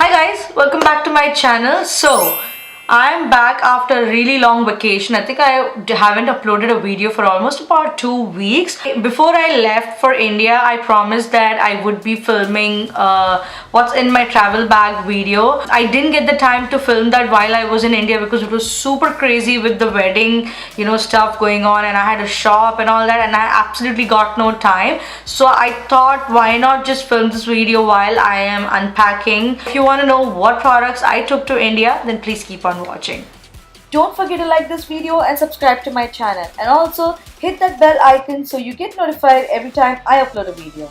Hi guys, welcome back to my channel. So I'm back after a really long vacation. I think I haven't uploaded a video for almost about 2 weeks. Before I left for India, I promised that I would be filming what's in my travel bag video. I didn't get the time to film that while I was in India because it was super crazy with the wedding, stuff going on, and I had to shop and all that, and I absolutely got no time. So I thought, why not just film this video while I am unpacking. If you want to know what products I took to India, then please keep on watching. Don't forget to like this video and subscribe to my channel, and also hit that bell icon so you get notified every time I upload a video.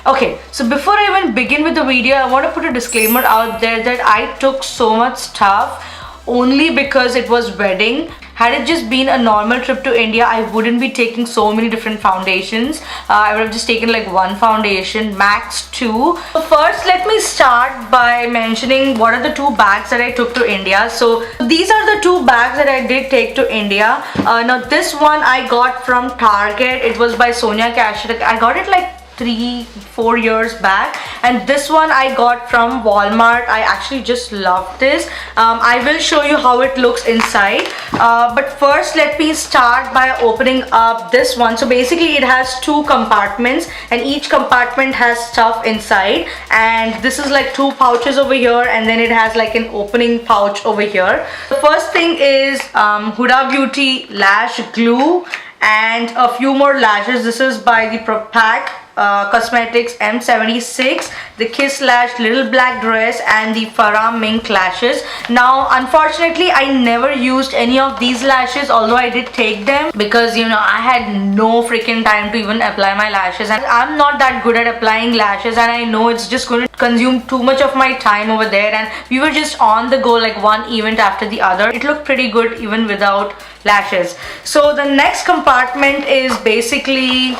Okay, so before I even begin with the video, I want to put a disclaimer out there that I took so much stuff only because it was wedding. Had it just been a normal trip to India, I wouldn't be taking so many different foundations. I would have just taken like one foundation, max two. So first, let me start by mentioning what are the two bags that I took to India. So these are the two bags that I did take to India. Now this one I got from Target. It was by Sonia Cashier. I got it like 3-4 years back, and this one I got from Walmart. I actually just love this. I will show you how it looks inside, but first let me start by opening up this one. So basically it has two compartments, and each compartment has stuff inside, and this is like two pouches over here, and then it has like an opening pouch over here. The first thing is Huda Beauty lash glue and a few more lashes. This is by the Pack Cosmetics M76, the Kiss Lash Little Black Dress, and the Farah Mink lashes. Now unfortunately I never used any of these lashes, although I did take them because I had no freaking time to even apply my lashes, and I'm not that good at applying lashes, and I know it's just going to consume too much of my time over there, and we were just on the go like one event after the other. It looked pretty good even without lashes. So the next compartment is basically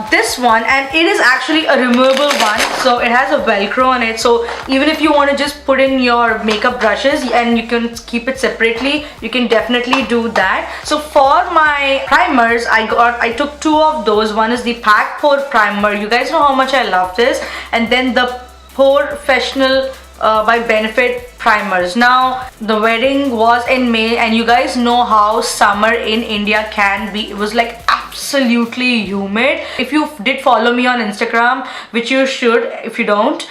this one, and it is actually a removable one, so it has a velcro on it, so even if you want to just put in your makeup brushes and you can keep it separately, you can definitely do that. So for my primers, I took two of those. One is the Pack Pore Primer. You guys know how much I love this, and then the Pore Professional by Benefit primers. Now the wedding was in May, and you guys know how summer in India can be. It was like absolutely humid. If you did follow me on Instagram, which you should if you don't,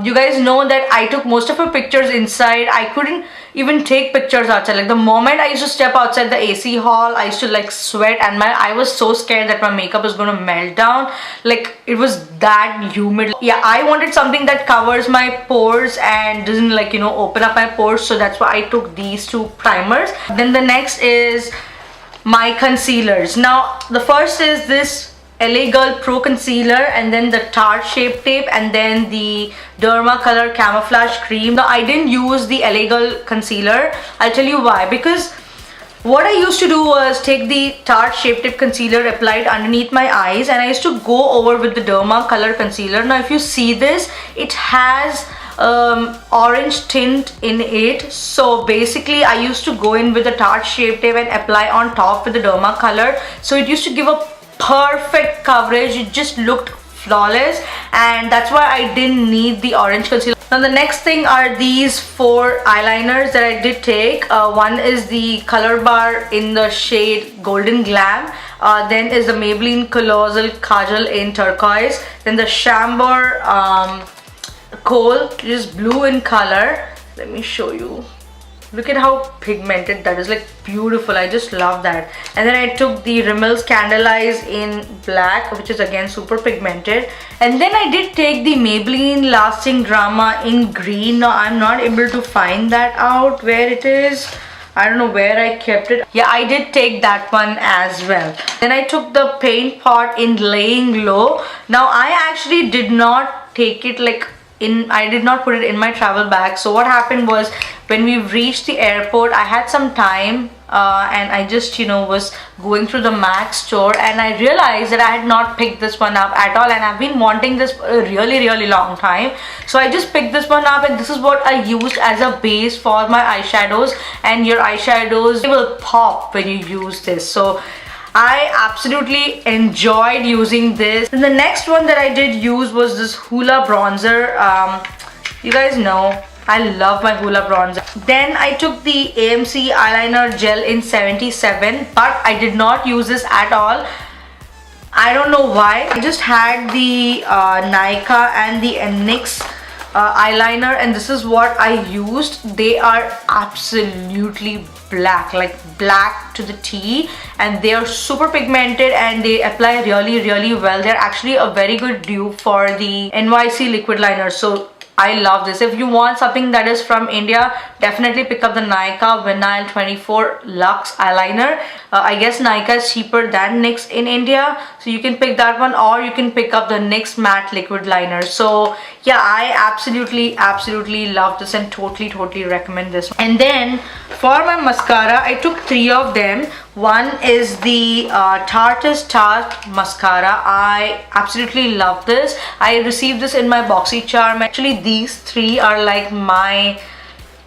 you guys know that I took most of my pictures inside. I couldn't even take pictures outside. Like the moment I used to step outside the AC hall, I used to like sweat, and I was so scared that my makeup was gonna melt down. Like it was that humid. Yeah, I wanted something that covers my pores and doesn't open up my pores, so that's why I took these two primers. Then the next is my concealers. Now the first is this LA Girl Pro Concealer, and then the Tarte Shape Tape, and then the Derma Color Camouflage Cream. Now I didn't use the LA Girl Concealer. I'll tell you why. Because what I used to do was take the Tarte Shape Tape Concealer, apply it underneath my eyes, and I used to go over with the Derma Color Concealer. Now if you see this, it has orange tint in it, so basically I used to go in with the Tarte Shape Tape and apply on top with the Derma Color, so it used to give a perfect coverage. It just looked flawless, and that's why I didn't need the orange concealer. Now the next thing are these four eyeliners that I did take. One is the Color Bar in the shade Golden Glam, then is the Maybelline Colossal Kajal in turquoise, then the Chambord Coal, which is blue in color. Let me show you. Look at how pigmented that is, like beautiful. I just love that. And then I took the Rimmel's Candle Eyes in black, which is again super pigmented. And then I did take the Maybelline Lasting Drama in green. Now I'm not able to find that out where it is. I don't know where I kept it. Yeah, I did take that one as well. Then I took the Paint Pot in Laying Low. Now I actually did not take it I did not put it in my travel bag. So what happened was, when we reached the airport, I had some time and I just was going through the MAC store, and I realized that I had not picked this one up at all, and I've been wanting this for a really long time. So I just picked this one up, and this is what I used as a base for my eyeshadows, and your eyeshadows will pop when you use this. So I absolutely enjoyed using this. And the next one that I did use was this Hoola bronzer. You guys know I love my Hoola bronzer. Then I took the AMC eyeliner gel in 77, but I did not use this at all. I don't know why. I just had the Nykaa and the NYX eyeliner, and this is what I used. They are absolutely black, like black to the T, and they are super pigmented and they apply really well. They're actually a very good dupe for the NYC liquid liner, so I love this. If you want something that is from India, definitely pick up the Nykaa Vinyl 24 Luxe eyeliner. I guess Nykaa is cheaper than NYX in India, so you can pick that one, or you can pick up the NYX matte liquid liner. So yeah, I absolutely love this and totally recommend this. And then for my mascara, I took 3 of them. One is the Tarte's Tarte mascara. I absolutely love this. I received this in my boxy charm. Actually, these 3 are like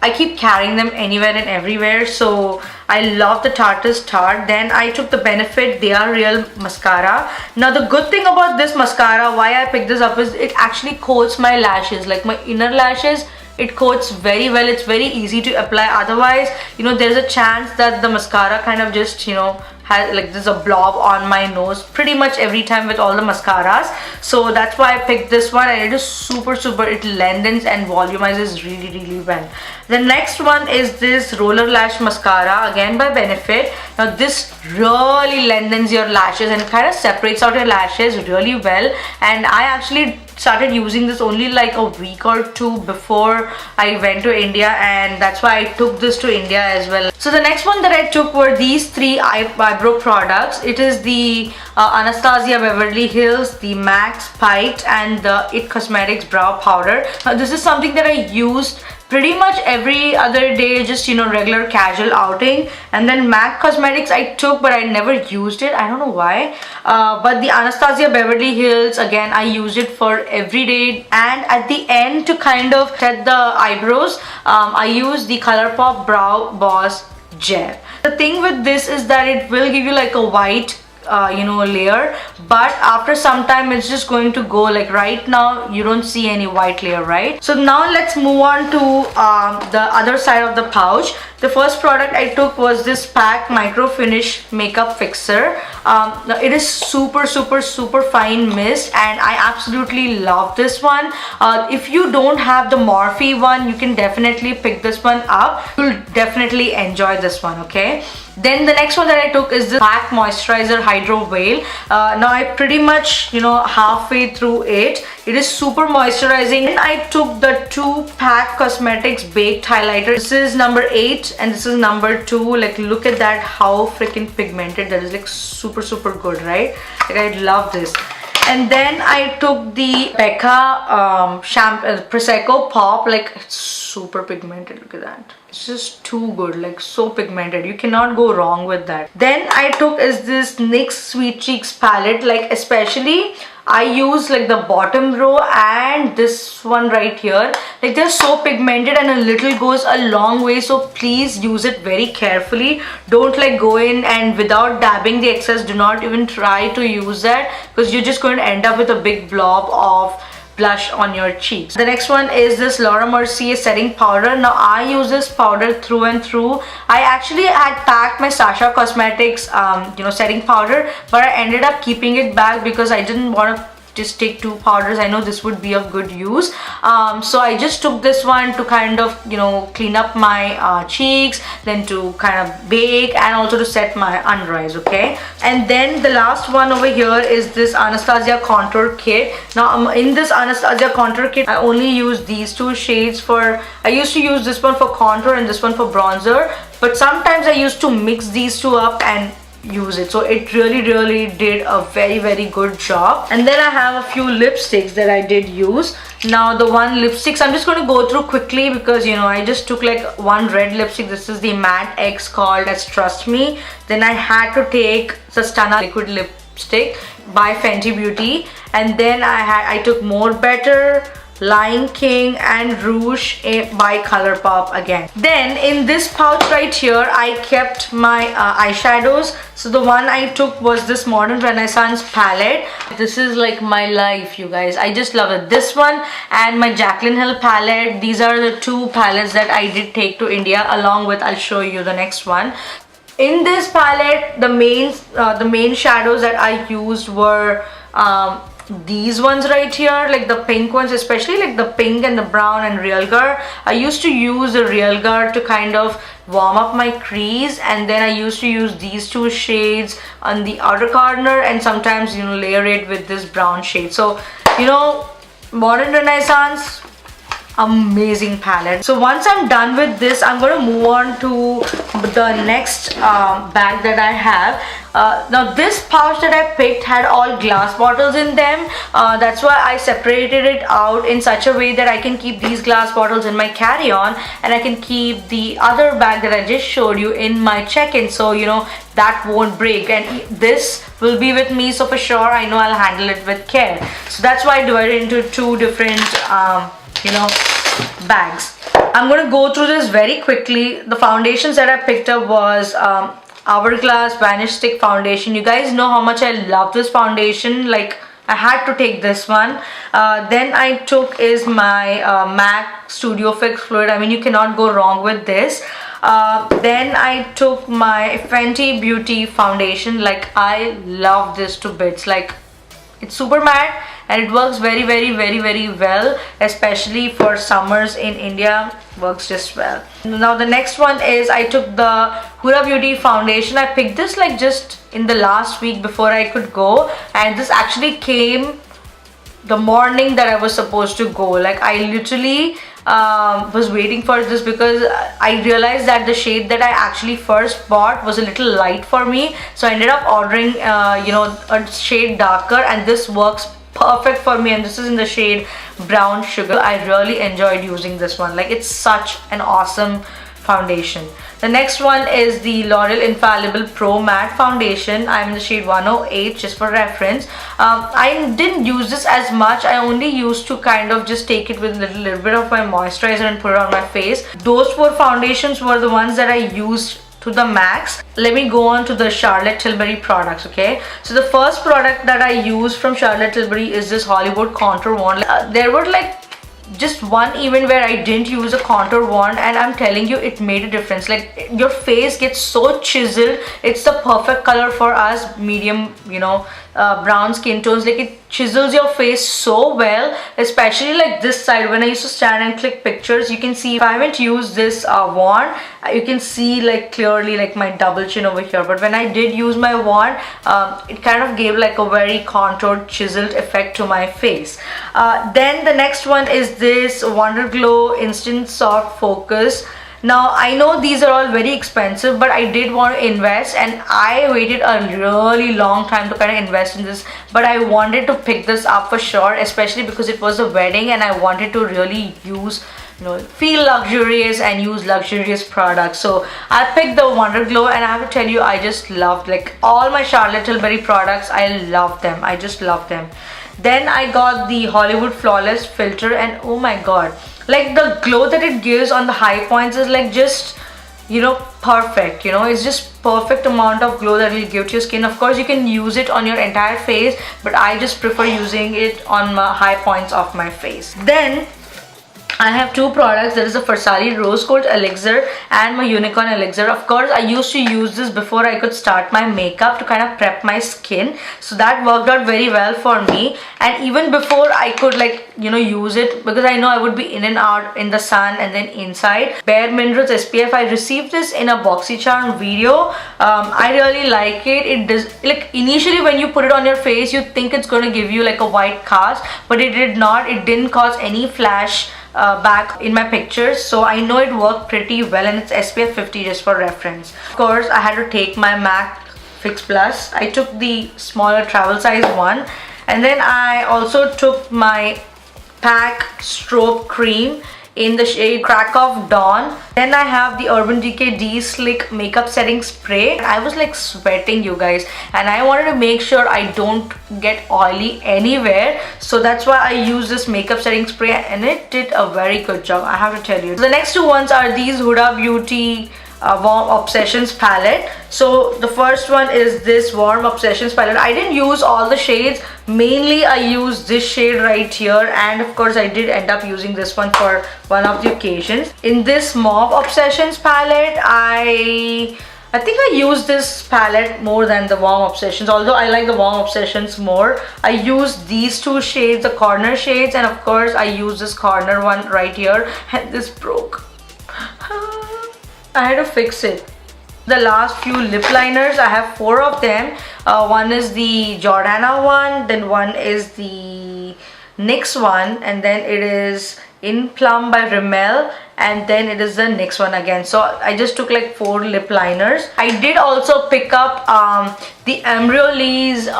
I keep carrying them anywhere and everywhere, so I love the Tarte's Tarte. Then I took the Benefit They Are Real mascara. Now the good thing about this mascara, why I picked this up, is it actually coats my lashes, like my inner lashes. It coats very well. It's very easy to apply. Otherwise, you know, there's a chance that the mascara kind of just, you know, has like there's a blob on my nose pretty much every time with all the mascaras. So that's why I picked this one, and it is super, it lengthens and volumizes really well. The next one is this Roller Lash mascara, again by Benefit. Now this really lengthens your lashes and kind of separates out your lashes really well, and I actually started using this only like a week or 2 before I went to India, and that's why I took this to India as well. So the next one that I took were these 3 eyebrow products. It is the Anastasia Beverly Hills, the MAC Spiked, and the It Cosmetics brow powder. Now this is something that I used pretty much every other day, just, you know, regular casual outing. And then MAC Cosmetics I took, but I never used it. I don't know why. But the Anastasia Beverly Hills, again, I used it for every day. And at the end, to kind of set the eyebrows, I used the ColourPop Brow Boss Gel. The thing with this is that it will give you like a white you know, layer, but after some time it's just going to go. Like right now you don't see any white layer, right? So now let's move on to the other side of the pouch. The first product I took was this PAC Micro Finish Makeup Fixer. It is super fine mist, and I absolutely love this one. If you don't have the Morphe one, you can definitely pick this one up. You'll definitely enjoy this one, okay? Then the next one that I took is the PAC Moisturizer Hydro Veil. Now I pretty much, you know, halfway through it. It is super moisturizing. Then I took the 2 PAC Cosmetics Baked Highlighter. This is number 8 and this is number 2. Like, look at that, how freaking pigmented that is. Like super good, right? Like, I love this. And then I took the Becca Prosecco Pop. Like, it's super pigmented. Look at that. It's just too good, like so pigmented. You cannot go wrong with that. Then I took is this NYX Sweet Cheeks palette. Like, especially I use like the bottom row and this one right here. Like, they're so pigmented and a little goes a long way, so please use it very carefully. Don't like go in and without dabbing the excess. Do not even try to use that, because you're just going to end up with a big blob of blush on your cheeks. The next one is this Laura Mercier setting powder. Now I use this powder through and through. I actually had packed my Sasha Cosmetics you know, setting powder, but I ended up keeping it back because I didn't want to just take 2 powders. I know this would be of good use, so I just took this one to kind of, you know, clean up my cheeks, then to kind of bake, and also to set my under eyes, okay? And then the last one over here is this Anastasia Contour Kit. Now in this Anastasia Contour Kit, I only use these 2 shades for, I used to use this one for contour and this one for bronzer, but sometimes I used to mix these 2 up and use it. So it really did a very good job. And then I have a few lipsticks that I did use. Now the one lipsticks I'm just going to go through quickly, because, you know, I just took like one red lipstick. This is the Matte X called as Trust Me. Then I had to take the Stunna liquid lipstick by Fenty Beauty, and then I took More Better, Lion King and Rouge by Colourpop again. Then in this pouch right here, I kept my eyeshadows. So the one I took was this Modern Renaissance palette. This is like my life, you guys. I just love it. This one and my Jaclyn Hill palette. These are the two palettes that I did take to India, along with, I'll show you the next one. In this palette, the main shadows that I used were these ones right here, like the pink ones, especially like the pink and the brown and Realgar. I used to use the Realgar to kind of warm up my crease, and then I used to use these two shades on the outer corner, and sometimes, you know, layer it with this brown shade. So, you know, Modern Renaissance, amazing palette. So once I'm done with this, I'm going to move on to the next bag that I have. Now this pouch that I picked had all glass bottles in them. That's why I separated it out in such a way that I can keep these glass bottles in my carry-on, and I can keep the other bag that I just showed you in my check-in, so you know that won't break, and this will be with me, so for sure I know I'll handle it with care. So that's why I divided into two different bags. I'm going to go through this very quickly. The foundations that I picked up was Hourglass Vanish Stick Foundation. You guys know how much I love this foundation. Like, I had to take this one. Then I took is my MAC Studio Fix Fluid. I mean, you cannot go wrong with this. Then I took my Fenty Beauty foundation. Like, I love this to bits. Like, it's super matte and it works very well, especially for summers in India. Works just well. Now the next one is I took the Huda Beauty foundation. I picked this like just in the last week before I could go, and this actually came the morning that I was supposed to go. Like, I literally was waiting for this because I realized that the shade that I actually first bought was a little light for me, so I ended up ordering a shade darker, and this works perfect for me, and this is in the shade Brown Sugar. I really enjoyed using this one. Like, it's such an awesome foundation. The next one is the L'Oreal Infallible Pro Matte Foundation. I'm in the shade 108, just for reference. I didn't use this as much. I only used to kind of just take it with a little bit of my moisturizer and put it on my face. Those four foundations were the ones that I used to the max. Let me go on to the Charlotte Tilbury products, okay? So the first product that I used from Charlotte Tilbury is this Hollywood Contour Wand. There were like just one event where I didn't use a contour wand, and I'm telling you, it made a difference. Like, your face gets so chiseled. It's the perfect color for us medium, brown skin tones. Like, it chisels your face so well, especially like this side. When I used to stand and click pictures, you can see if I haven't used this wand, you can see like clearly like my double chin over here. But when I did use my wand, it kind of gave like a very contoured, chiseled effect to my face. Then the next one is this Wonder Glow Instant Soft Focus. Now, I know these are all very expensive, but I did want to invest, and I waited a really long time to kind of invest in this, but I wanted to pick this up for sure, especially because it was a wedding and I wanted to really use, feel luxurious and use luxurious products. So I picked the Wonder Glow, and I have to tell you, I just loved, like, all my Charlotte Tilbury products. I love them. I just love them. Then I got the Hollywood Flawless Filter, and oh my god, like, the glow that it gives on the high points is like just perfect. It's just perfect amount of glow that will give to your skin. Of course, you can use it on your entire face, but I just prefer using it on my high points of my face. Then I have two products. There is a Farsali Rose Gold Elixir and my Unicorn Elixir. Of course, I used to use this before I could start my makeup to kind of prep my skin. So that worked out very well for me. And even before I could use it, because I know I would be in and out in the sun and then inside. Bare Minerals SPF. I received this in a BoxyCharm video. I really like it. It does, like, initially when you put it on your face, you think it's going to give you like a white cast, but it did not. It didn't cause any flash back in my pictures, so I know it worked pretty well, and it's SPF 50 just for reference. Of course, I had to take my MAC Fix Plus. I took the smaller travel size one, and then I also took my PAC Strobe Cream in the shade Crack of Dawn. Then I have the Urban Decay De-Slick Makeup Setting Spray. I was like sweating, you guys, and I wanted to make sure I don't get oily anywhere, so that's why I use this makeup setting spray, and it did a very good job, I have to tell you. The next two ones are these Huda Beauty Warm Obsessions palette. So the first one is this Warm Obsessions palette. I didn't use all the shades, mainly I used this shade right here, and of course I did end up using this one for one of the occasions. In this Mauve Obsessions palette, I think I use this palette more than the Warm Obsessions, although I like the Warm Obsessions more. I use these two shades, the corner shades, and of course I use this corner one right here, and this broke. I had to fix it. The last few lip liners, I have 4 of them. One is the Jordana one, then one is the NYX one, and then it is In Plum by Rimmel, and then it is the NYX one again. So I just took like 4 lip liners. I did also pick up the Embryolisse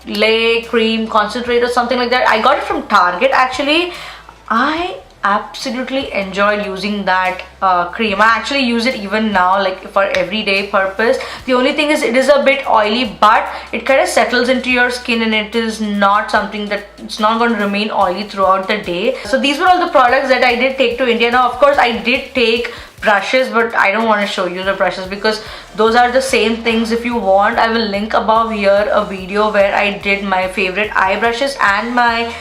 Lay Cream Concentrate or something like that. I got it from Target actually. I absolutely enjoy using that cream. I actually use it even now, like for everyday purpose. The only thing is it is a bit oily, but it kind of settles into your skin, and it is not something that it's not going to remain oily throughout the day. So these were all the products that I did take to India. Now of course I did take brushes, but I don't want to show you the brushes because those are the same things. If you want, I will link above here a video where I did my favorite eye brushes and my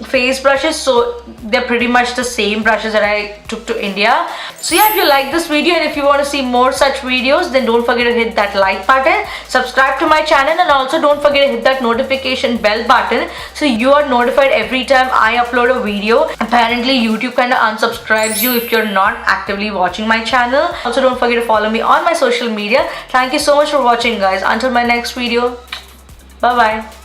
face brushes, so they're pretty much the same brushes that I took to India. So yeah, if you like this video and if you want to see more such videos, then don't forget to hit that like button, subscribe to my channel, and also don't forget to hit that notification bell button so you are notified every time I upload a video. Apparently YouTube kind of unsubscribes you if you're not actively watching my channel. Also don't forget to follow me on my social media. Thank you so much for watching, guys. Until my next video, bye bye.